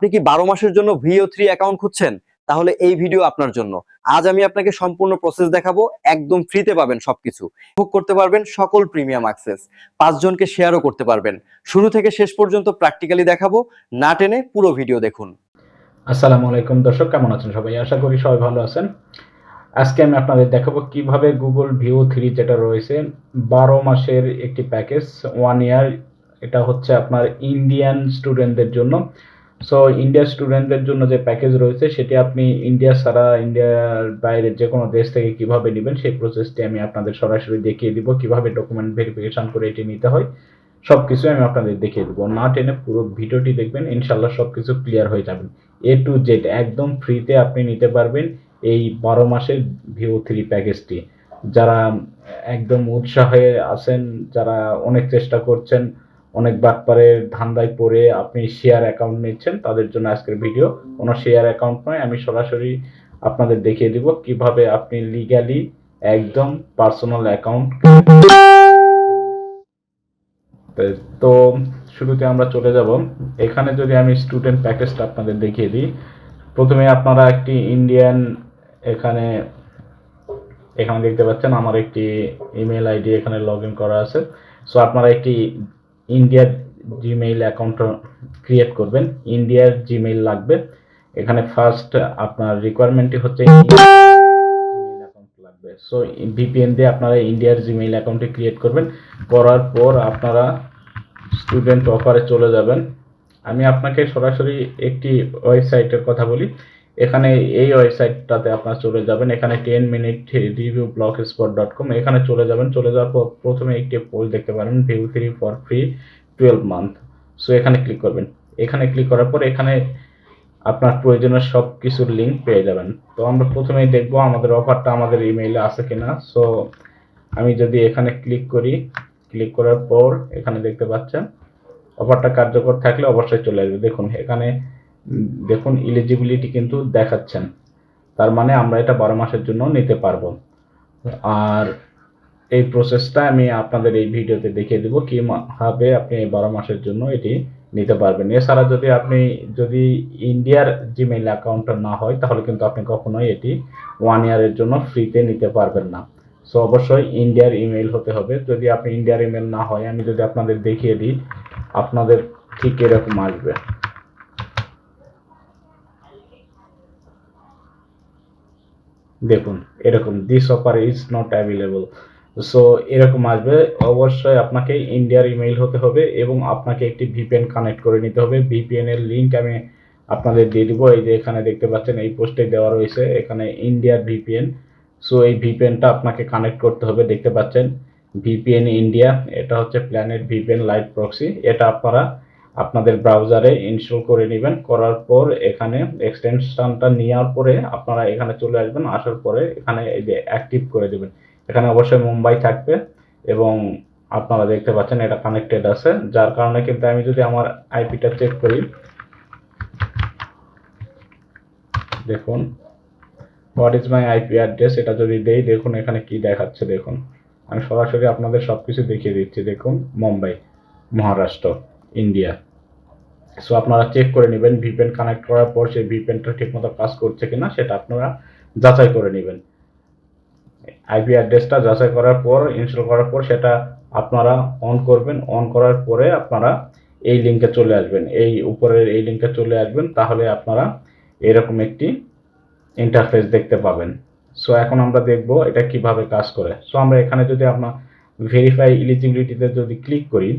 আপনি কি 12 মাসের জন্য VO3 অ্যাকাউন্ট খুঁজছেন? তাহলে এই ভিডিও আপনার জন্য। আজ আমি আপনাকে সম্পূর্ণ প্রসেস দেখাবো। একদম ফ্রিতে পাবেন সবকিছু। ভোগ করতে পারবেন সকল প্রিমিয়াম অ্যাক্সেস। 5 জনকে শেয়ারও করতে পারবেন। শুরু থেকে শেষ পর্যন্ত প্র্যাকটিক্যালি দেখাবো। না টেনে পুরো ভিডিও দেখুন। আসসালামু আলাইকুম দর্শক, কেমন আছেন সবাই? আশা করি সবাই ভালো আছেন। আজকে আমি আপনাদের দেখাবো কিভাবে গুগল ভিউ 3 যেটা রয়েছে 12 মাসের একটি প্যাকেজ 1 ইয়ার, এটা হচ্ছে আপনার ইন্ডিয়ান স্টুডেন্টদের জন্য। সো ইন্ডিয়ার স্টুডেন্টদের জন্য যে প্যাকেজ রয়েছে সেটি আপনি ইন্ডিয়া ছাড়া ইন্ডিয়ার বাইরে যে কোনো দেশ থেকে কিভাবে নেবেন সেই প্রসেসটি আমি আপনাদের সরাসরি দেখিয়ে দিব। কিভাবে ডকুমেন্ট ভেরিফিকেশন করে এটি নিতে হয় সবকিছু আমি আপনাদের দেখিয়ে দেবো। না টেনে পুরো ভিডিওটি দেখবেন, ইনশাল্লাহ সবকিছু ক্লিয়ার হয়ে যাবেন। এ টু জেড একদম ফ্রিতে আপনি নিতে পারবেন এই 12 মাসের ভিও 3 প্যাকেজটি। যারা একদম উৎসাহে আছেন, যারা অনেক চেষ্টা করছেন, অনেক বাটপারের ধান্দায় পড়ে আপনি শেয়ার অ্যাকাউন্ট নিচ্ছেন, তাদের জন্য আজকের ভিডিও। কোনো শেয়ার অ্যাকাউন্ট নয়, আমি সরাসরি আপনাদের দেখিয়ে দিব কিভাবে আপনি লিগ্যালি একদম পার্সোনাল অ্যাকাউন্ট। তো শুরুতে আমরা চলে যাব। এখানে যদি আমি স্টুডেন্ট প্যাকেজটা আপনাদের দেখিয়ে দিই, প্রথমে আপনারা একটি ইন্ডিয়ান এখানে এখানে দেখতে পাচ্ছেন আমার একটি ইমেল আইডি এখানে লগ ইন করা আছে। সো আপনারা একটি ইন্ডিয়ার জিমেইল অ্যাকাউন্ট ক্রিয়েট করবেন। ইন্ডিয়ার জিমেইল লাগবে। এখানে ফার্স্ট আপনার রিকোয়ারমেন্টটি হচ্ছে জিমেইল অ্যাকাউন্ট লাগবে। সো ভিপিএন দিয়ে আপনারা ইন্ডিয়ার জিমেইল অ্যাকাউন্টটি ক্রিয়েট করবেন। করার পর আপনারা স্টুডেন্ট অফারে চলে যাবেন। আমি আপনাকে সরাসরি একটি ওয়েবসাইটের কথা বলি। এখানে এই ওয়েবসাইটটাতে আপনারা চলে যাবেন। এখানে 10 মিনিট রিভিউ blogspot.com, এখানে চলে যাবেন। চলে যাওয়ার পর প্রথমে একটি পোল দেখতে পারেন, view 3 for free 12 month. So এখানে ক্লিক করবেন। এখানে ক্লিক করার পর এখানে আপনার প্রয়োজনীয় সব কিছুর লিঙ্ক পেয়ে যাবেন। তো আমরা প্রথমেই দেখব আমাদের অফারটা আমাদের ইমেইলে আছে কিনা। সো আমি যদি এখানে ক্লিক করি, ক্লিক করার পর এখানে দেখতে পাচ্ছেন অফারটা কার্যকর থাকলে অবশ্যই চলে আসবে। দেখুন এখানে দেখুন এলিজিবিলিটি কিন্তু দেখাচ্ছেন, তার মানে আমরা এটা 12 মাসের জন্য নিতে পারবো। আর এই প্রসেসটা আমি আপনাদের এই ভিডিওতে দেখিয়ে দেবো কিভাবে আপনি এই 12 মাসের জন্য এটি নিতে পারবেন। এছাড়া যদি ইন্ডিয়ার জিমেইল অ্যাকাউন্টটা না হয় তাহলে কিন্তু আপনি কখনোই এটি 1 ইয়ারের জন্য ফ্রিতে নিতে পারবেন না। সো অবশ্যই ইন্ডিয়ার ইমেইল হতে হবে। যদি আপনি ইন্ডিয়ার ইমেইল না হয়, আমি যদি আপনাদের দেখিয়ে দিই, আপনাদের ঠিক এরকম আসবে। দেখুন এরকম, this offer is not available. So এরকম আসবে। অবশ্যই আপনাকে ইন্ডিয়ার ইমেইল হতে হবে এবং আপনাকে একটি ভিপিএন কানেক্ট করে নিতে হবে। ভিপিএন এর লিঙ্ক আমি আপনাদের দিয়ে দিব। এই যে এখানে দেখতে পাচ্ছেন, এই পোস্টে দেওয়া রয়েছে এখানে ইন্ডিয়ার ভিপিএন। সো এই ভিপিএনটা আপনাকে কানেক্ট করতে হবে। দেখতে পাচ্ছেন ভিপিএন ইন্ডিয়া, এটা হচ্ছে প্ল্যানেট ভিপিএন লাইট প্রক্সি। এটা আপনারা আপনাদের ব্রাউজারে ইনস্টল করে নেবেন। করার পর এখানে এক্সটেনশনটা নেওয়ার পরে আপনারা এখানে চলে আসবেন। আসার পরে এখানে এই যে অ্যাক্টিভ করে দেবেন। এখানে অবশ্যই মুম্বাই থাকবে এবং আপনারা দেখতে পাচ্ছেন এটা কানেক্টেড আছে, যার কারণে কিন্তু আমি যদি আমার আইপিটা চেক করি, দেখুন what is my IP address, এটা যদি দেই, দেখুন এখানে কি দেখাচ্ছে। দেখুন আমি সরাসরি আপনাদের সবকিছু দেখিয়ে দিচ্ছি। দেখুন মুম্বাই, মহারাষ্ট্র, ইন্ডিয়া। সো আপনারা চেক করে নেবেন ভিপিএন কানেক্ট করার পর সেই ভিপিএনটা ঠিকমতো কাজ করছে কিনা সেটা আপনারা যাচাই করে নেবেন। আইপি অ্যাড্রেসটা যাচাই করার পর, ইনস্টল করার পর সেটা আপনারা অন করবেন। অন করার পরে আপনারা এই লিঙ্কে চলে আসবেন, এই উপরের এই লিঙ্কে চলে আসবেন। তাহলে আপনারা এরকম একটি ইন্টারফেস দেখতে পাবেন। সো এখন আমরা দেখব এটা কিভাবে কাজ করে। সো আমরা এখানে যদি আপনার ভেরিফাই এলিজিবিলিটিতে যদি ক্লিক করি,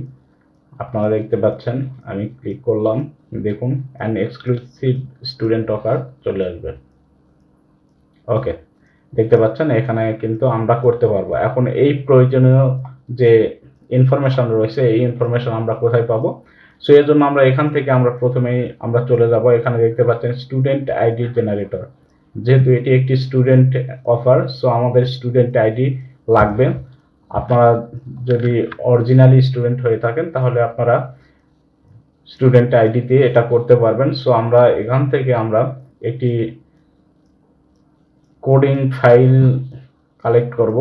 আপনারা দেখতে পাচ্ছেন আমি ক্লিক করলাম। দেখুন অ্যান এক্সক্লুসিভ স্টুডেন্ট অফার চলে আসবে। ওকে, দেখতে পাচ্ছেন এখানে কিন্তু আমরা করতে পারবো। এখন এই প্রয়োজনীয় যে ইনফরমেশন রয়েছে এই ইনফরমেশন আমরা কোথায় পাবো? সো এর জন্য আমরা এখান থেকে প্রথমেই আমরা চলে যাব। এখানে দেখতে পাচ্ছেন স্টুডেন্ট আইডি জেনারেটর। যেহেতু এটি একটি স্টুডেন্ট অফার, সো আমাদের স্টুডেন্ট আইডি লাগবে। আপনারা যদি অরিজিনালি স্টুডেন্ট হয়ে থাকেন তাহলে আপনারা স্টুডেন্ট আইডি দিয়ে এটা করতে পারবেন। সো আমরা এখান থেকে আমরা একটি কোডিং ফাইল কালেক্ট করব।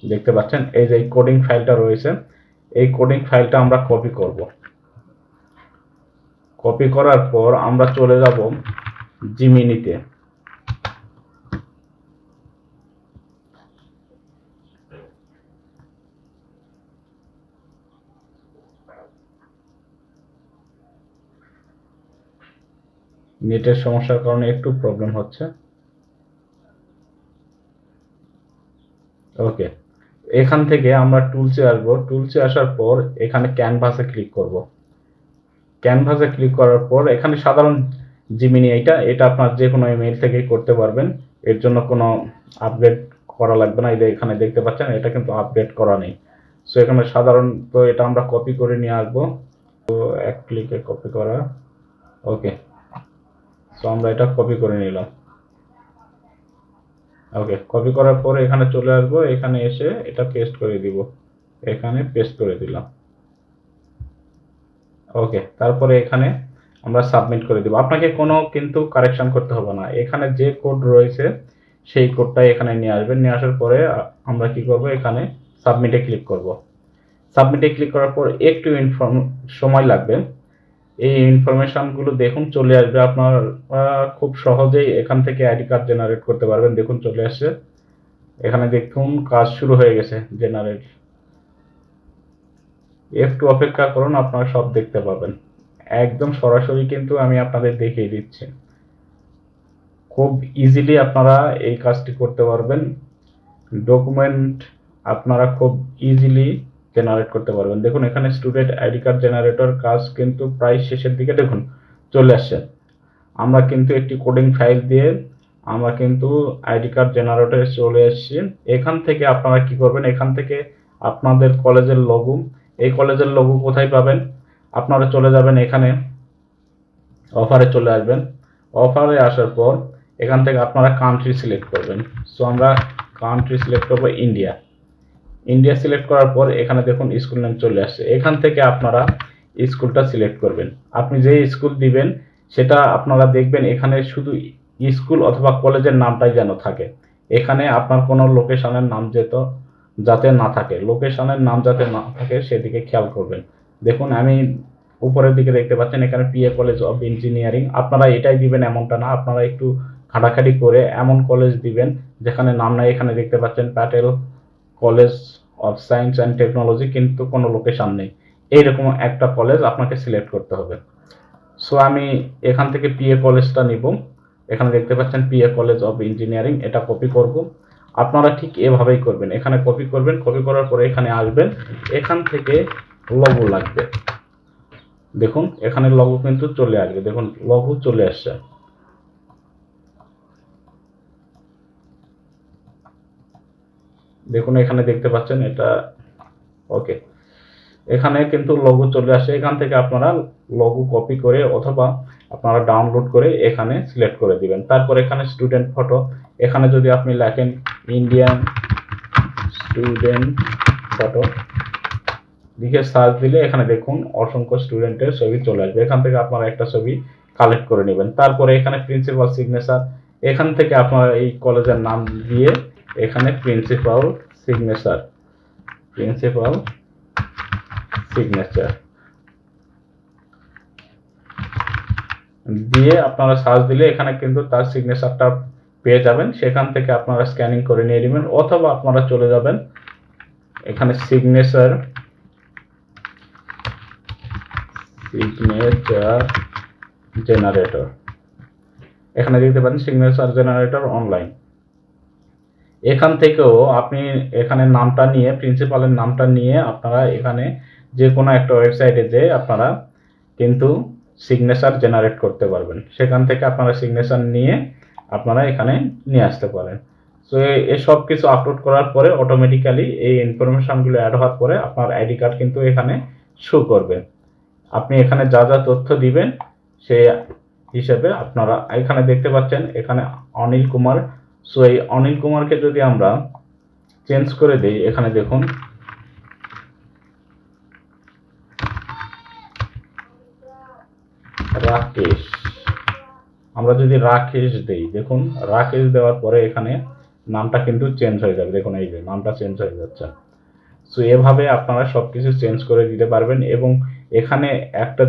দেখতে পাচ্ছেন এই যে কোডিং ফাইলটা রয়েছে, এই কোডিং ফাইলটা আমরা কপি করব। কপি করার পর আমরা চলে যাব জিমিনিতে। নেটের সমস্যার কারণে একটু প্রবলেম হচ্ছে। ওকে, এখান থেকে আমরা টুলসে আসবো। টুলসে আসার পর এখানে ক্যানভাসে ক্লিক করব। ক্যানভাসে ক্লিক করার পর এখানে সাধারণ জিমিনি এটা আপনার যে কোনো ইমেল থেকেই করতে পারবেন। এর জন্য কোনো আপডেট করা লাগবে না। এই যে এখানে দেখতে পাচ্ছেন এটা কিন্তু আপডেট করা নেই। সো এখানে সাধারণ, তো এটা আমরা কপি করে নিয়ে আসবো। তো এক ক্লিকে কপি করা। ওকে, সো আমরা এটা কপি করে নিলাম। ওকে, কপি করার পরে এখানে চলে আসবো, এখানে এসে এটা পেস্ট করে দিব। এখানে পেস্ট করে দিলাম। ওকে, তারপরে এখানে আমরা সাবমিট করে দিব। আপনাকে কোনো কিন্তু কারেকশন করতে হবে না। এখানে যে কোড রয়েছে সেই কোডটাই এখানে নিয়ে আসবেন। নিয়ে আসার পরে আমরা কি করব, এখানে সাবমিটে ক্লিক করব। সাবমিটে ক্লিক করার পর একটু সময় লাগবে। এই ইনফরমেশনগুলো দেখুন চলে আসবে। আপনার খুব সহজেই এখান থেকে আইডি কার্ড জেনারেট করতে পারবেন। দেখুন চলে আসছে। এখানে দেখুন কাজ শুরু হয়ে গেছে জেনারেট। একটু অপেক্ষা করুন, আপনারা সব দেখতে পাবেন। একদম সরাসরি কিন্তু আমি আপনাদের দেখিয়ে দিচ্ছি। খুব ইজিলি আপনারা এই কাজটি করতে পারবেন। ডকুমেন্ট আপনারা খুব ইজিলি জেনারেট করতে পারবেন। দেখুন এখানে স্টুডেন্ট আইডি কার্ড জেনারেটর কাজ কিন্তু প্রায় শেষের দিকে দেখুন চলে আসছে। আমরা কিন্তু একটি কোডিং ফাইল দিয়ে আমরা কিন্তু আইডি কার্ড জেনারেটরে চলে এসেছি। এখান থেকে আপনারা কি করবেন, এখান থেকে আপনাদের কলেজের লোগো, এই কলেজের লোগো কোথায় পাবেন, আপনারা চলে যাবেন এখানে অফারে চলে আসবেন। অফারে আসার পর এখান থেকে আপনারা কান্ট্রি সিলেক্ট করবেন। সো আমরা কান্ট্রি সিলেক্ট করব ইন্ডিয়া। ইন্ডিয়া সিলেক্ট করার পর এখানে দেখুন স্কুল নেম চলে আসছে। এখান থেকে আপনারা স্কুলটা সিলেক্ট করবেন। আপনি যে স্কুল দিবেন সেটা আপনারা দেখবেন এখানে শুধু স্কুল অথবা কলেজের নামটাই যেন থাকে। এখানে আপনার কোনো লোকেশনের নাম যাতে না থাকে, লোকেশনের নাম যাতে না থাকে সেদিকে খেয়াল করবেন। দেখুন আমি উপরের দিকে দেখতে পাচ্ছেন এখানে পিএ কলেজ অফ ইঞ্জিনিয়ারিং। আপনারা এটাই দিবেন এমনটা না, আপনারা একটু খাটাখাটি করে এমন কলেজ দিবেন যেখানে নাম নাই। এখানে দেখতে পাচ্ছেন Patel college of science and technology, কিন্তু কোনো লোকেশন নেই। এইরকম একটা কলেজ আপনাকে সিলেক্ট করতে হবে। সো আমি এখান থেকে পিএ কলেজটা নিব। এখানে দেখতে পাচ্ছেন পিএ কলেজ অফ ইঞ্জিনিয়ারিং, এটা কপি করব। আপনারা ঠিক এভাবেই করবেন। এখানে কপি করবেন, কপি করার পরে এখানে আসবেন। এখান থেকে লগো লাগবে। দেখুন এখানে লগো কিন্তু চলে আসবে। দেখুন লগো চলে আসছে। দেখুন এখানে দেখতে পাচ্ছেন এটা। ওকে, এখানে কিন্তু লগো চলে আসে। এখান থেকে আপনারা লগো কপি করে অথবা আপনারা ডাউনলোড করে এখানে সিলেক্ট করে দিবেন। তারপর এখানে স্টুডেন্ট ফটো, এখানে যদি আপনি লেখেন ইন্ডিয়ান স্টুডেন্ট ফটো লিখে সার্চ দিলে এখানে দেখুন অসংখ্য স্টুডেন্টের ছবি চলে আসবে। এখান থেকে আপনারা একটা ছবি কালেক্ট করে নেবেন। তারপরে এখানে প্রিন্সিপাল সিগনেচার, এখান থেকে আপনারা এই কলেজের নাম দিয়ে এখানে প্রিন্সিপাল সিগনেচার দিয়ে আপনারা সার্চ দিলে এখানে কিন্তু তার সিগনেচারটা পেয়ে যাবেন। সেখান থেকে আপনারা স্ক্যানিং করে নিয়ে নেবেন, অথবা আপনারা চলে যাবেন এখানে সিগনেচার জেনারেটর। এখানে দেখতে পাচ্ছেন সিগনেচার জেনারেটর অনলাইন। এখান থেকেও আপনি এখানে নামটা নিয়ে, প্রিন্সিপালের নামটা নিয়ে আপনারা এখানে যে কোনো একটা ওয়েবসাইটে যেয়ে আপনারা কিন্তু সিগনেচার জেনারেট করতে পারবেন। সেখান থেকে আপনারা সিগনেচার নিয়ে আপনারা এখানে নিয়ে আসতে পারেন। সো এই সব কিছু আপলোড করার পরে অটোমেটিক্যালি এই ইনফরমেশনগুলো অ্যাড হওয়ার পরে আপনার আইডি কার্ড কিন্তু এখানে শো করবে। আপনি এখানে যা যা তথ্য দিবেন সেই হিসেবে আপনারা এখানে দেখতে পাচ্ছেন এখানে অনিল কুমার। সো এই অনিল কুমারকে যদি আমরা চেঞ্জ করে দেই, এখানে দেখুন রাকেশ, আমরা যদি রাকেশ দেই, দেখুন রাকেশ দেওয়ার পরে এখানে নামটা কিন্তু চেঞ্জ হয়ে যাবে। দেখুন এই যে নামটা চেঞ্জ হয়ে যাচ্ছে। সো এভাবে আপনারা সবকিছু চেঞ্জ করে দিতে পারবেন। এবং এখানে একটা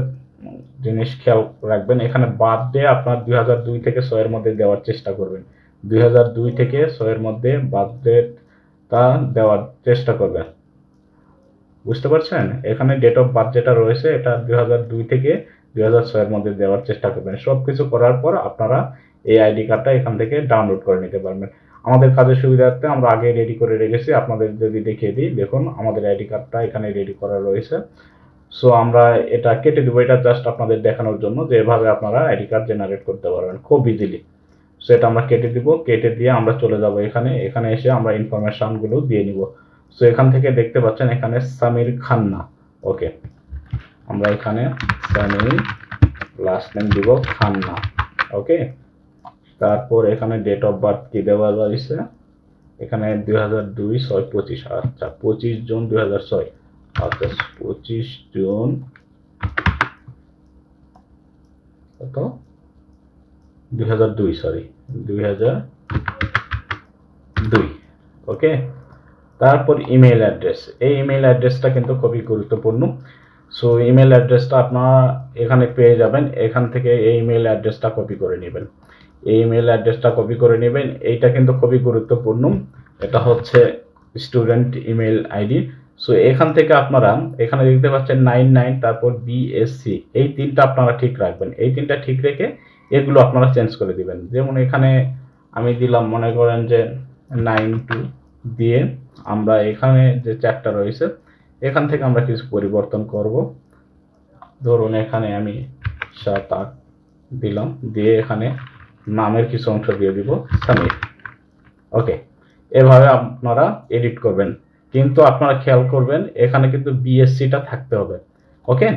জিনিস খেয়াল রাখবেন, এখানে বার্থডে আপনার 2002 থেকে 6 এর মধ্যে দেওয়ার চেষ্টা করবেন। 2002 থেকে 6 এর মধ্যে বার্থডেটা দেওয়ার চেষ্টা করবেন। বুঝতে পারছেন? এখানে ডেট অফ বার্থ যেটা রয়েছে এটা 2002 থেকে 2006 এর মধ্যে দেওয়ার চেষ্টা করবেন। সবকিছু করার পর আপনারা এই আইডি কার্ডটা এখান থেকে ডাউনলোড করে নিতে পারবেন। আমাদের কাজের সুবিধার্থে আমরা আগে রেডি করে রেখেছি, আপনাদের যদি দেখিয়ে দিই, দেখুন আমাদের আইডি কার্ডটা এখানে রেডি করা রয়েছে। সো আমরা এটা কেটে দেবো, এটা জাস্ট আপনাদের দেখানোর জন্য যে এভাবে আপনারা আইডি কার্ড জেনারেট করতে পারবেন খুব ইজিলি। সো এটা আমরা কেটে দিব, কেটে দিয়ে আমরা চলে যাব এখানে এসে আমরা ইনফরমেশনগুলো দিয়ে নিব। সো এখান থেকে দেখতে পাচ্ছেন এখানে সামির খান্না, ওকে, আমরা এখানে সামির লাস্ট নেম দিব খান্না, ওকে। তারপর এখানে ডেট অফ বার্থ কি দেওয়া রয়েছে, এখানে 2002/6/25, আচ্ছা 25 জুন 2006, আচ্ছা 25 জুন কত 2002, সরি 2002, ওকে। তারপর ইমেল অ্যাড্রেস, এই ইমেল অ্যাড্রেসটা কিন্তু খুবই গুরুত্বপূর্ণ। সো ইমেল অ্যাড্রেসটা আপনারা এখানে পেয়ে যাবেন, এখান থেকে এই ইমেল অ্যাড্রেসটা কপি করে নেবেন, এই ইমেল অ্যাড্রেসটা কপি করে নেবেন, এইটা কিন্তু খুবই গুরুত্বপূর্ণ। এটা হচ্ছে স্টুডেন্ট ইমেল আইডি। সো এখান থেকে আপনারা এখানে দেখতে পাচ্ছেন 99, তারপর বিএসসি, এই তিনটা আপনারা ঠিক রাখবেন, এই তিনটা ঠিক রেখে এগুলো আপনারা চেঞ্জ করে দিবেন। যেমন এখানে আমি দিলাম, মনে করেন যে 92 দিয়ে আমরা এখানে যে চ্যাটটা রয়েছে এখান থেকে আমরা কিছু পরিবর্তন করব। ধরুন এখানে আমি 7-8 দিলাম, দিয়ে এখানে নামের কিছু অংশ দিয়ে দিব সামির, ওকে। এভাবে আপনারা এডিট করবেন, কিন্তু আপনারা খেয়াল করবেন এখানে কিন্তু বিএসসিটা থাকতে হবে, ওকে।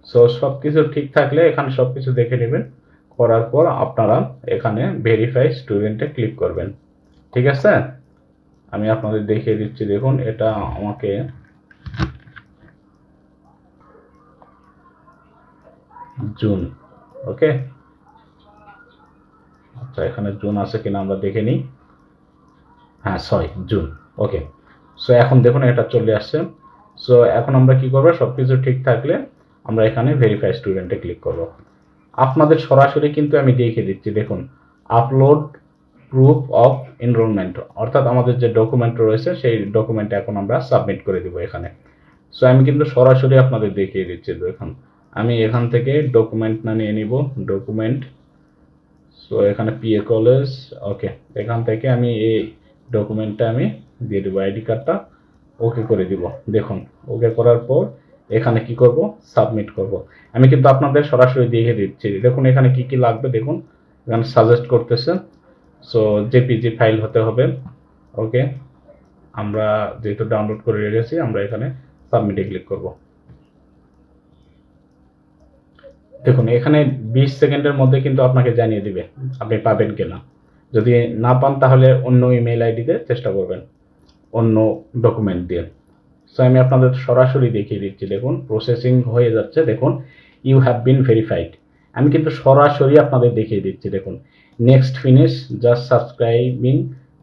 সো সব কিছু ঠিক থাকলে এখানে সব কিছু দেখে নেবেন, করার পর আপনারা এখানে ভেরিফাই স্টুডেন্টে ক্লিক করবেন, ঠিক আছে। আমি আপনাদের দেখিয়ে দিচ্ছি, দেখুন এটা আমাকে জুন, ওকে, আচ্ছা এখানে জুন আছে কিনা আমরা দেখে নিই, হ্যাঁ 6 জুন, ওকে। সো এখন দেখুন এটা চলে আসছে। সো এখন আমরা কি করবো, সবকিছু ঠিক থাকলে আমরা এখানে ভেরিফাই স্টুডেন্টে ক্লিক করব। আপনাদের সরাসরি কিন্তু আমি দেখিয়ে দিচ্ছি, দেখুন আপলোড প্রুফ অফ এনরোলমেন্ট, অর্থাৎ আমাদের যে ডকুমেন্ট রয়েছে সেই ডকুমেন্ট এখন আমরা সাবমিট করে দিব এখানে। সো আমি কিন্তু সরাসরি আপনাদের দেখিয়ে দিচ্ছি, দেখুন আমি এখান থেকে ডকুমেন্টটা নিয়ে নিব, ডকুমেন্ট। সো এখানে পিএ কলেজ, ওকে, এখান থেকে আমি এই ডকুমেন্টটা আমি দিয়ে দেবো, আইডি কার্ডটা ওকে করে দিব। দেখুন ওকে করার পর এখানে কি করব, সাবমিট করব। আমি কিন্তু আপনাদের সরাসরি দেখিয়ে দিচ্ছি, দেখুন এখানে কি কি লাগবে, দেখুন এখানে সাজেস্ট করতেছে। সো জেপিজি ফাইল হতে হবে, ওকে। আমরা যেহেতু ডাউনলোড করে রেখেছি আমরা এখানে সাবমিটে ক্লিক করব। দেখুন এখানে 20 সেকেন্ডের মধ্যে কিন্তু আপনাকে জানিয়ে দিবে আপনি পাবেন কিনা। যদি না পান তাহলে অন্য ইমেল আইডিতে চেষ্টা করবেন, অন্য ডকুমেন্ট দিয়ে। সো আমি আপনাদের সরাসরি দেখিয়ে দিচ্ছি, দেখুন প্রসেসিং হয়ে যাচ্ছে, দেখুন ইউ হ্যাভ বিন ভেরিফাইড। আমি কিন্তু সরাসরি আপনাদের দেখিয়ে দিচ্ছি, দেখুন next finish, just subscribing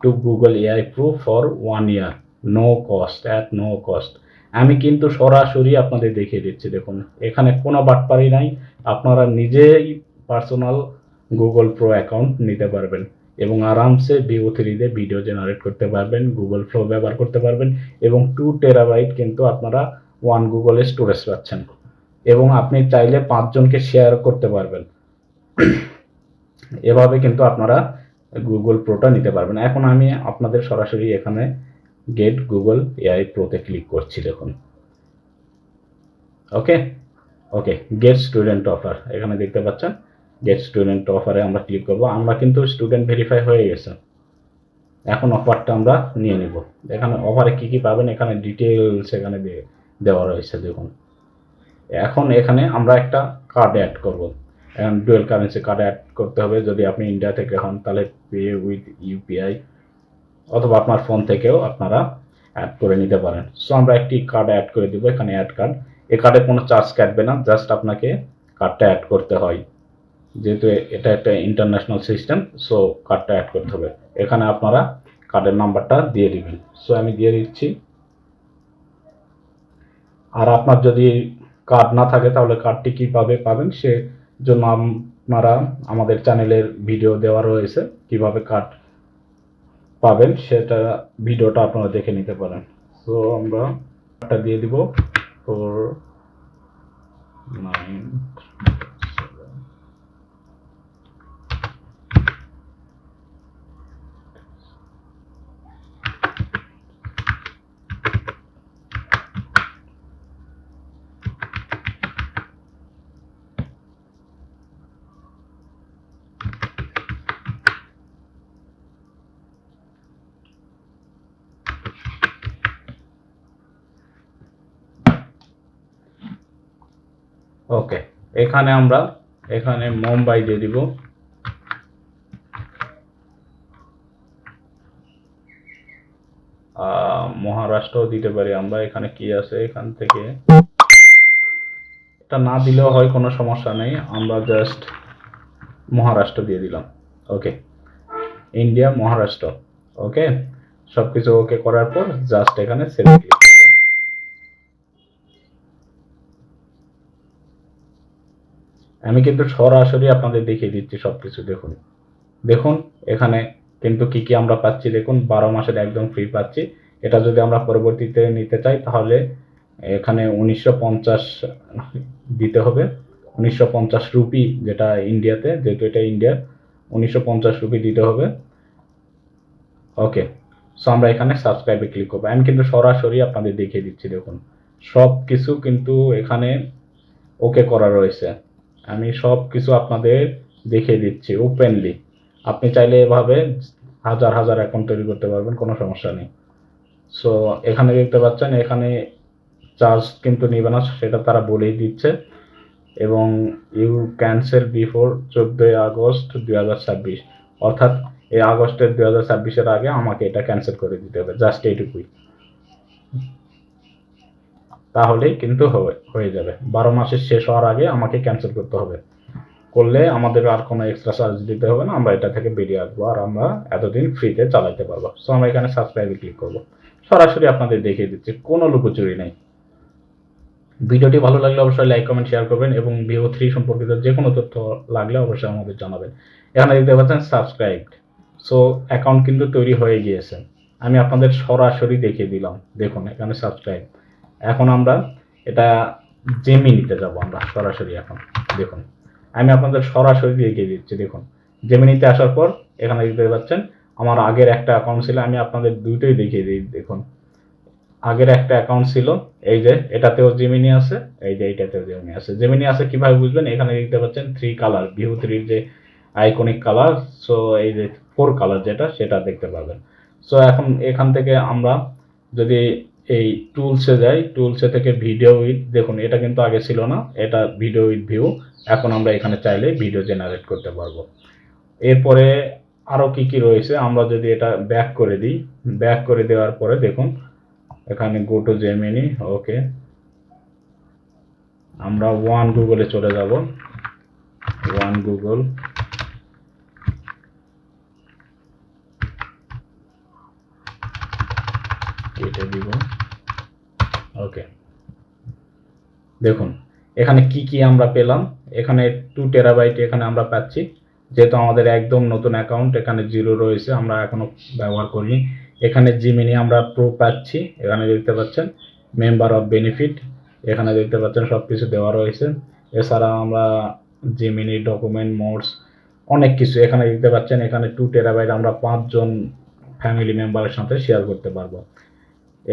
to Google AI Pro for 1 year, no cost, at no cost. আমি কিন্তু সরাসরি আপনাদের দেখিয়ে দিচ্ছি, দেখুন এখানে কোনো বাটপারি নাই, আপনারা নিজেই পার্সোনাল গুগল প্রো অ্যাকাউন্ট নিতে পারবেন এবং আরামসে VO3 দিয়ে ভিডিও জেনারেট করতে পারবেন, গুগল ফ্লো ব্যবহার করতে পারবেন এবং 2 টেরাবাইট কিন্তু আপনারা ওয়ান গুগলে স্টোরেজ পাচ্ছেন এবং আপনি চাইলে 5 জনকে শেয়ার করতে পারবেন। এভাবে কিন্তু আপনারা গুগল প্রোটা নিতে পারবেন। এখন আমি আপনাদের সরাসরি এখানে গেট গুগল এআই প্রোতে ক্লিক করছি, দেখুন ওকে, ওকে, গেট স্টুডেন্ট অফার, এখানে দেখতে পাচ্ছেন গেট স্টুডেন্ট অফারে আমরা ক্লিক করব। আমরা কিন্তু স্টুডেন্ট ভেরিফাই হয়ে গেছে, এখন অফারটা আমরা নিয়ে নিব। এখানে অফারে কি কি পাবেন এখানে ডিটেলস এখানে দেওয়া রয়েছে, দেখুন এখন এখানে আমরা একটা কার্ড অ্যাড করব। এখন ডুয়েল কারেন্সি কার্ড অ্যাড করতে হবে, যদি আপনি ইন্ডিয়া থেকে হন তাহলে পে উইথ ইউপিআই অথবা আপনার ফোন থেকেও আপনারা অ্যাড করে নিতে পারেন। সো আমরা একটি কার্ড অ্যাড করে দিব, এখানে অ্যাড কার্ড, এই কার্ডে কোনো চার্জ কাটবে না, জাস্ট আপনাকে কার্ডটা অ্যাড করতে হয়, যেহেতু এটা একটা ইন্টারন্যাশনাল সিস্টেম। সো কার্ডটা অ্যাড করতে হবে, এখানে আপনারা কার্ডের নাম্বারটা দিয়ে দিবেন। সো আমি দিয়ে দিচ্ছি। আর আপনার যদি কার্ড না থাকে তাহলে কার্ডটি কিভাবে পাবেন সে জন্য আপনারা আমাদের চ্যানেলের ভিডিও দেওয়া রয়েছে, কিভাবে কার্ড পাবেন সেটা ভিডিওটা আপনারা দেখে নিতে পারেন। তো আমরা কার্ডটা দিয়ে দিব 497। ওকে, এখানে আমরা মুম্বাই দিয়ে দিব। মহারাষ্ট্র দিতে পারি আমরা। এখানে কি আছে, এখান থেকে এটা না দিলেও হয়, কোনো সমস্যা নেই, আমরা জাস্ট মহারাষ্ট্র দিয়ে দিলাম। ওকে, ইন্ডিয়া মহারাষ্ট্র। ওকে, সবকিছু ওকে করার পর জাস্ট এখানে সেভ ক্লিক করবেন। আমি কিন্তু সরাসরি আপনাদের দেখিয়ে দিচ্ছি সবকিছু। দেখুন দেখুন এখানে কিন্তু কি কি আমরা পাচ্ছি দেখুন, 12 মাসের একদম ফ্রি পাচ্ছি। এটা যদি আমরা পরবর্তীতে নিতে চাই তাহলে এখানে 1950 দিতে হবে, 1950 রুপি, যেটা ইন্ডিয়াতে, যেহেতু এটা ইন্ডিয়ার, 1950 রুপি দিতে হবে। ওকে, সো আমরা এখানে সাবস্ক্রাইবে ক্লিক করবো। আমি কিন্তু সরাসরি আপনাদের দেখিয়ে দিচ্ছি। দেখুন সব কিছু কিন্তু এখানে ওকে করা রয়েছে। আমি সব কিছু আপনাদের দেখিয়ে দিচ্ছি ওপেনলি। আপনি চাইলে এভাবে হাজার হাজার অ্যাকাউন্ট তৈরি করতে পারবেন, কোনো সমস্যা নেই। সো এখানে দেখতে পাচ্ছেন, এখানে চার্জ কিন্তু নেবে না, সেটা তারা বলেই দিচ্ছে। এবং ইউ ক্যান্সেল বিফোর 14 আগস্ট 2026, অর্থাৎ এই আগস্টের 2026-এর আগে আমাকে এটা ক্যান্সেল করে দিতে হবে, জাস্ট এইটুকুই। তাহলেই কিন্তু হয়ে যাবে। 12 মাসের শেষ হওয়ার আগে আমাকে ক্যান্সেল করতে হবে। করলে আমাদের আর কোনো এক্সট্রা চার্জ দিতে হবে না, আমরা এটা থেকে বেরিয়ে আসবো আর আমরা এতদিন ফ্রিতে চালাতে পারবো। সো আমরা এখানে সাবস্ক্রাইবে ক্লিক করবো। সরাসরি আপনাদের দেখিয়ে দিচ্ছি, কোনো লুকোচুরি নেই। ভিডিওটি ভালো লাগলে অবশ্যই লাইক কমেন্ট শেয়ার করবেন এবং ভিভো 3 সম্পর্কিত যে কোনো তথ্য লাগলে অবশ্যই আমাদের জানাবেন। এখানে দেখতে পাচ্ছেন সাবস্ক্রাইবড। সো অ্যাকাউন্ট কিন্তু তৈরি হয়ে গিয়েছে। আমি আপনাদের সরাসরি দেখিয়ে দিলাম। দেখুন এখানে সাবস্ক্রাইব। এখন আমরা এটা জেমিনিতে যাব, আমরা সরাসরি। এখন দেখুন আমি আপনাদের সরাসরি দেখিয়ে দিচ্ছি। দেখুন জেমিনিতে আসার পর এখানে দেখতে পাচ্ছেন আমার আগের একটা অ্যাকাউন্ট ছিল, আমি আপনাদের দুইটাই দেখিয়ে দিই। দেখুন আগের একটা অ্যাকাউন্ট ছিল, এই যে এটাতেও জেমিনি আছে, এই যে এইটাতেও জেমিনি আছে। জেমিনি আছে কিভাবে বুঝবেন, এখানে দেখতে পাচ্ছেন 3 কালার, ভিভো 3 যে আইকনিক কালার। সো এই যে 4 কালার যেটা, সেটা দেখতে পাবেন। সো এখন এখান থেকে আমরা যদি এই টুলসে যাই, টুলসে থেকে ভিডিও উইথ, দেখুন এটা কিন্তু আগে ছিল না, এটা ভিডিও উইথ ভিউ। এখন আমরা এখানে চাইলে ভিডিও জেনারেট করতে পারবো। এরপরে আরো কি কি রয়েছে, আমরা যদি এটা ব্যাক করে দিই, ব্যাক করে দেওয়ার পরে দেখুন এখানে গো টু জেমিনি। ওকে, আমরা ওয়ান গুগলে চলে যাব। ওয়ান গুগল, কেটে দিব। ওকে, দেখুন এখানে কি কি আমরা পেলাম। এখানে 2 টেরাবাইট এখানে আমরা পাচ্ছি, যেহেতু আমাদের একদম নতুন অ্যাকাউন্ট, এখানে 0 রয়েছে, আমরা এখনো ব্যবহার করিনি। এখানে জিমিনি আমরা প্রো পাচ্ছি, এখানে দেখতে পাচ্ছেন মেম্বার অফ বেনিফিট, এখানে দেখতে পাচ্ছেন সব কিছু দেওয়া রয়েছে। এছাড়া আমরা জিমিনি ডকুমেন্ট মোডস অনেক কিছু এখানে দেখতে পাচ্ছেন। এখানে 2 টেরাবাইট আমরা 5 জন ফ্যামিলি মেম্বারের সাথে শেয়ার করতে পারবো।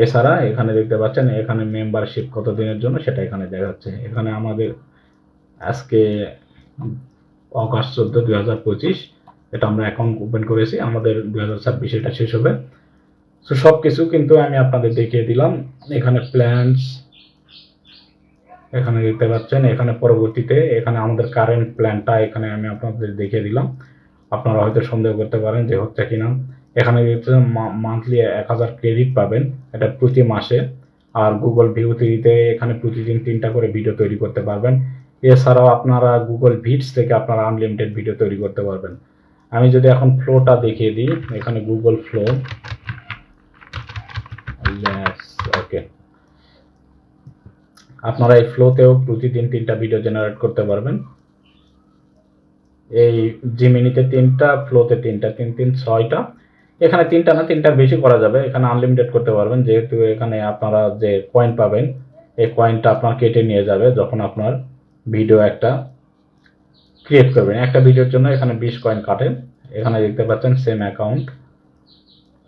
এছাড়া এখানে দেখতে পাচ্ছেন এখানে মেম্বারশিপ কত দিনের জন্য সেটা এখানে দেখাচ্ছে। এখানে আমাদের আজকে অগাস্ট 14, 2025 এটা আমরা অ্যাকাউন্ট ওপেন করেছি, আমাদের 2026 এটা শেষ হবে। সো সব কিছু কিন্তু আমি আপনাদের দেখিয়ে দিলাম। এখানে প্ল্যানস এখানে দেখতে পাচ্ছেন, এখানে পরবর্তীতে এখানে আমাদের কারেন্ট প্ল্যানটা এখানে আমি আপনাদের দেখিয়ে দিলাম। আপনারা হয়তো সন্দেহ করতে পারেন যে হচ্ছে কিনা। এখানে মান্থলি 1000 ক্রেডিট পাবেন, এটা প্রতি মাসে। আর গুগল ভিউ 3-তে এখানে প্রতিদিন 3টা করে ভিডিও তৈরি করতে পারবেন। এছাড়াও আপনারা গুগল ভিডস থেকে আপনারা আনলিমিটেড ভিডিও তৈরি করতে পারবেন। আমি যদি এখন ফ্লোটা দেখিয়ে দিই, এখানে গুগল ফ্লো। ওকে, আপনারা এই ফ্লোতেও প্রতিদিন 3টা ভিডিও জেনারেট করতে পারবেন। এই জিমিনিতে 3টা, ফ্লোতে 3টা, 3 3 6টা। এখানে 3টা না, 3টার বেশি করা যাবে। এখানে আনলিমিটেড করতে পারবেন, যেহেতু এখানে আপনারা যে কয়েন পাবেন এই কয়েনটা আপনার কেটে নিয়ে যাবে যখন আপনার ভিডিও একটা ক্রিয়েট করবেন। একটা ভিডিওর জন্য এখানে 20 কয়েন কাটেন। এখানে দেখতে পাচ্ছেন সেম অ্যাকাউন্ট।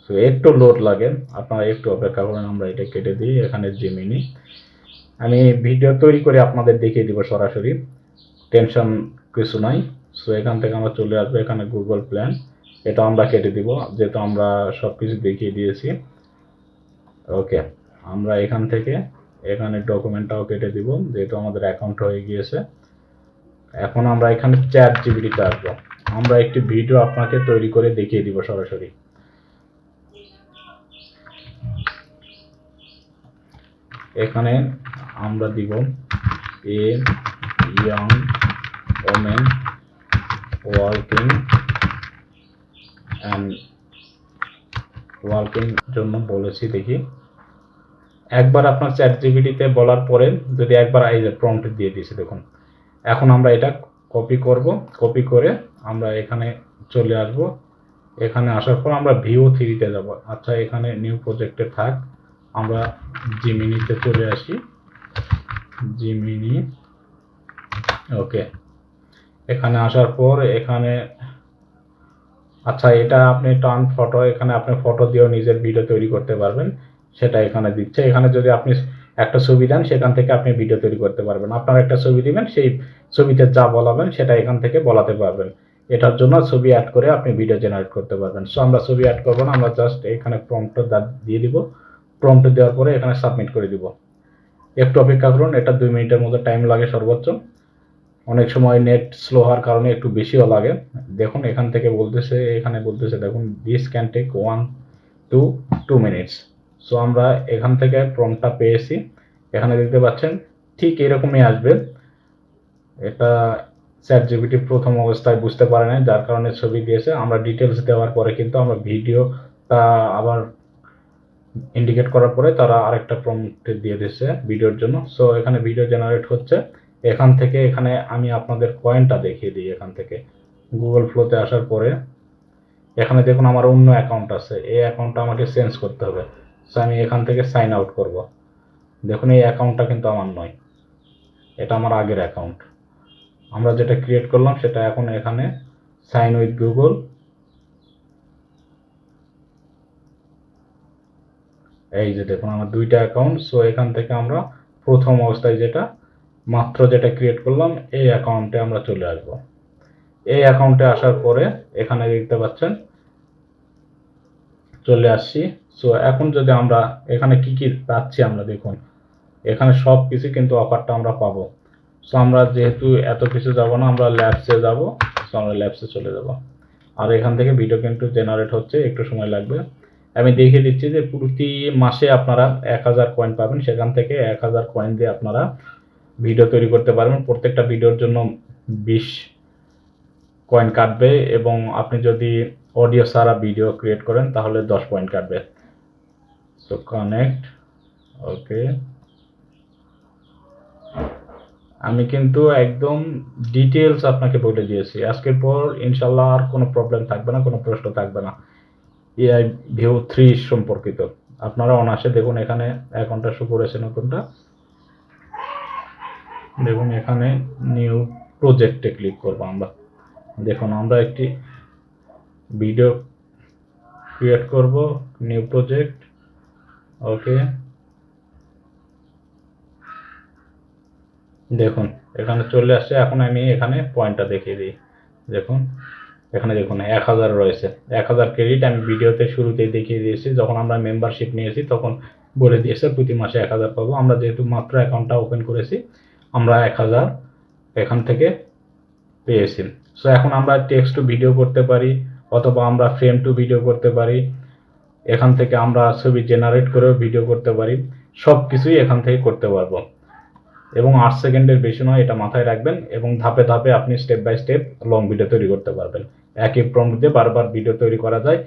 সো একটু লোড লাগে, আপনারা একটু অপেক্ষা করেন। আমরা এটা কেটে দিই। এখানে জিমিনি আমি ভিডিও তৈরি করে আপনাদের দেখিয়ে দিব সরাসরি, টেনশন কিছু নাই। সো এখান থেকে আমরা চলে আসবো এখানে গুগল প্ল্যান, এটা আমরা কেটে দিব যেহেতু আমরা সব কিছু দেখিয়ে দিয়েছি। ওকে, আমরা এখান থেকে এখানে ডকুমেন্টটাও কেটে দিব যেহেতু আমাদের অ্যাকাউন্ট হয়ে গিয়েছে। এখন আমরা এখানে চ্যাট জিপিটিতে আসবো। আমরা একটি ভিডিও আপনাকে তৈরি করে দেখিয়ে দিব সরাসরি। এখানে আমরা দিব এ ইয়ং ওমেন ওয়ার্কিং জন্য বলেছি। দেখি একবার আপনার চ্যাট জিপিটিতে বলার পরে যদি একবার এই যে প্রম্পট দিয়ে দিয়েছি, দেখুন। এখন আমরা এটা কপি করব, কপি করে আমরা এখানে চলে আসব। এখানে আসার পর আমরা ভিউ 3তে যাব। আচ্ছা, এখানে নিউ প্রজেক্টে থাক, আমরা জিমিনিতে চলে আসি। জিমিনি, ওকে। এখানে আসার পর এখানে আচ্ছা, এটা আপনি টার্ন ফটো, এখানে আপনি ফটো দিয়েও নিজের ভিডিও তৈরি করতে পারবেন, সেটা এখানে দিচ্ছে। এখানে যদি আপনি একটা ছবি দেন সেখান থেকে আপনি ভিডিও তৈরি করতে পারবেন। আপনার একটা ছবি দিবেন, সেই ছবিতে যা বলাবেন সেটা এখান থেকে বলাতে পারবেন। এটার জন্য ছবি অ্যাড করে আপনি ভিডিও জেনারেট করতে পারবেন। সো আমরা ছবি অ্যাড করবো না, আমরা জাস্ট এখানে প্রম্পট দিয়ে দিব। প্রম্পট দেওয়ার পরে এখানে সাবমিট করে দিব। একটু অপেক্ষা করুন, এটা 2 মিনিটের মতো টাইম লাগে সর্বোচ্চ। অনেক সময় নেট স্লো হওয়ার কারণে একটু বেশিও লাগে। দেখুন এখান থেকে বলতেছে, এখানে বলতেছে দেখুন this can take 1 to 2 minutes. So আমরা এখান থেকে প্রম্পটটা পেয়েছি, এখানে দেখতে পাচ্ছেন ঠিক এরকমই আসবে। এটা চ্যাট জিপিটি প্রথম অবস্থায় বুঝতে পারে না, যার কারণে ছবি দিয়েছে। আমরা ডিটেলস দেওয়ার পরে কিন্তু আমরা ভিডিওটা আবার ইন্ডিকেট করার পরে তারা আরেকটা প্রম্পট দিয়ে দিচ্ছে ভিডিওর জন্য। সো এখানে ভিডিও জেনারেট হচ্ছে। এখান থেকে এখানে আমি আপনাদের কয়েনটা দেখিয়ে দিই। এখান থেকে গুগল ফ্লোতে আসার পরে এখানে দেখুন আমার অন্য অ্যাকাউন্ট আছে, এই অ্যাকাউন্টটা আমাকে চেঞ্জ করতে হবে। সো আমি এখান থেকে সাইন আউট করব। দেখুন এই অ্যাকাউন্টটা কিন্তু আমার নয়, এটা আমার আগের অ্যাকাউন্ট। আমরা যেটা ক্রিয়েট করলাম সেটা এখন এখানে সাইন উইথ গুগল। এই যে দেখুন আমার 2টা অ্যাকাউন্ট। সো এখান থেকে আমরা প্রথম অবস্থায় যেটা ক্রিয়েট করলাম এই অ্যাকাউন্টে আমরা চলে আসব। এই অ্যাকাউন্টে আসার পরে এখানে দেখতে পাচ্ছেন চলে আসছি। সো এখন যদি আমরা এখানে কি কি পাচ্ছি, আমরা দেখুন এখানে সব কিছু কিন্তু অফারটা আমরা পাবো। সো আমরা যেহেতু এত কিছু যাব না, আমরা ল্যাবসে যাব। সো আমরা ল্যাবসে চলে যাব। আর এখান থেকে ভিডিও কিন্তু জেনারেট হচ্ছে, একটু সময় লাগবে। আমি দেখিয়ে দিচ্ছি যে প্রতি মাসে আপনারা 1000 কয়েন পাবেন, সেখান থেকে 1000 কয়েন দিয়ে আপনারা ভিডিও তৈরি করতে পারবেন। প্রত্যেকটা ভিডিওর জন্য 20 কয়েন কাটবে, এবং আপনি যদি অডিও ছাড়া ভিডিও ক্রিয়েট করেন তাহলে 10 পয়েন্ট কাটবে। সো কানেক্ট, ওকে। আমি কিন্তু একদম ডিটেলস আপনাকে বলে দিয়েছি। আজকের পর ইনশাল্লাহ আর কোনো প্রবলেম থাকবে না, কোনো প্রশ্ন থাকবে না এআই ভিউ 3 সম্পর্কিত। আপনারা অনায়াসে দেখুন এখানে অ্যাকাউন্টটা শো করেছে নতুনটা। দেখুন এখানে নিউ প্রজেক্টে ক্লিক করবো আমরা। দেখুন আমরা একটি ভিডিও ক্রিয়েট করব, নিউ প্রজেক্ট, ওকে। দেখুন এখানে চলে আসছে। এখন আমি এখানে পয়েন্টটা দেখিয়ে দিই। দেখুন এখানে দেখুন 1000 রয়েছে, 1000 ক্রেডিট আমি ভিডিওতে শুরুতেই দেখিয়ে দিয়েছি। যখন আমরা মেম্বারশিপ নিয়েছি তখন বলে দিয়েছে প্রতি মাসে 1000 পাবো। আমরা যেহেতু মাত্র অ্যাকাউন্টটা ওপেন করেছি, আমরা 1000 এখান থেকে পেয়েছি। সো এখন আমরা টেক্সট টু ভিডিও করতে পারি, অথবা আমরা ফ্রেম টু ভিডিও করতে পারি। এখান থেকে আমরা ছবি জেনারেট করেও ভিডিও করতে পারি। সব কিছুই এখান থেকে করতে পারবো, এবং 8 সেকেন্ডের বেশি নয়, এটা মাথায় রাখবেন। এবং ধাপে ধাপে আপনি step by step long video তৈরি করতে পারবেন। একই প্রম্পট দিয়ে বারবার ভিডিও তৈরি করা যায়।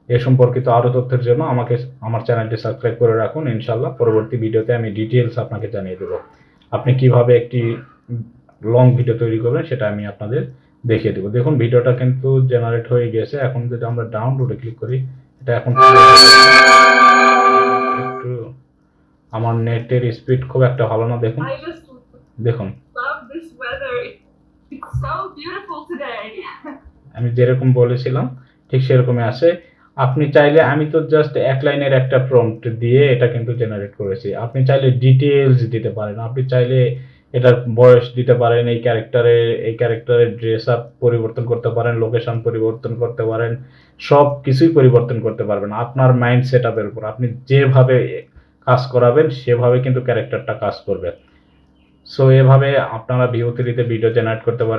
এ সম্পর্কিত আরও তথ্যের জন্য আমার চ্যানেলটি সাবস্ক্রাইব করে রাখুন। ইনশাল্লাহ পরবর্তী ভিডিওতে আমি ডিটেলস আপনাকে জানিয়ে দেবো। আপনি কিভাবে একটি লং ভিডিও তৈরি করবেন সেটা আমি আপনাদের দেখিয়ে দেবো। দেখুন ভিডিওটা কিন্তু জেনারেট হয়ে গেছে। এখন যদি আমরা ডাউনলোডে ক্লিক করি, এটা এখন একটু আমার নেটের স্পিড খুব একটা ভালো না, দেখুন I just দেখুন love this weather. It's so beautiful today. আমি যেরকম বলেছিলাম ঠিক সেরকমই আসে। আপনি চাইলে, আমি তো জাস্ট এক লাইনের একটা প্রম্পট দিয়ে এটা কিন্তু জেনারেট করেছি। আপনি চাইলে ডিটেলস দিতে পারেন, আপনি চাইলে এটার বয়স দিতে পারেন, এই ক্যারেক্টারের ড্রেস আপ পরিবর্তন করতে পারেন, লোকেশন পরিবর্তন করতে পারেন, সব কিছুই পরিবর্তন করতে পারবেন আপনার মাইন্ড সেট আপের উপর। আপনি যেভাবে কাজ করাবেন সেভাবে কিন্তু ক্যারেক্টারটা কাজ করবে। সো এভাবে আপনারা ভিও 3 তে ভিডিও জেনারেট করতে পারেন।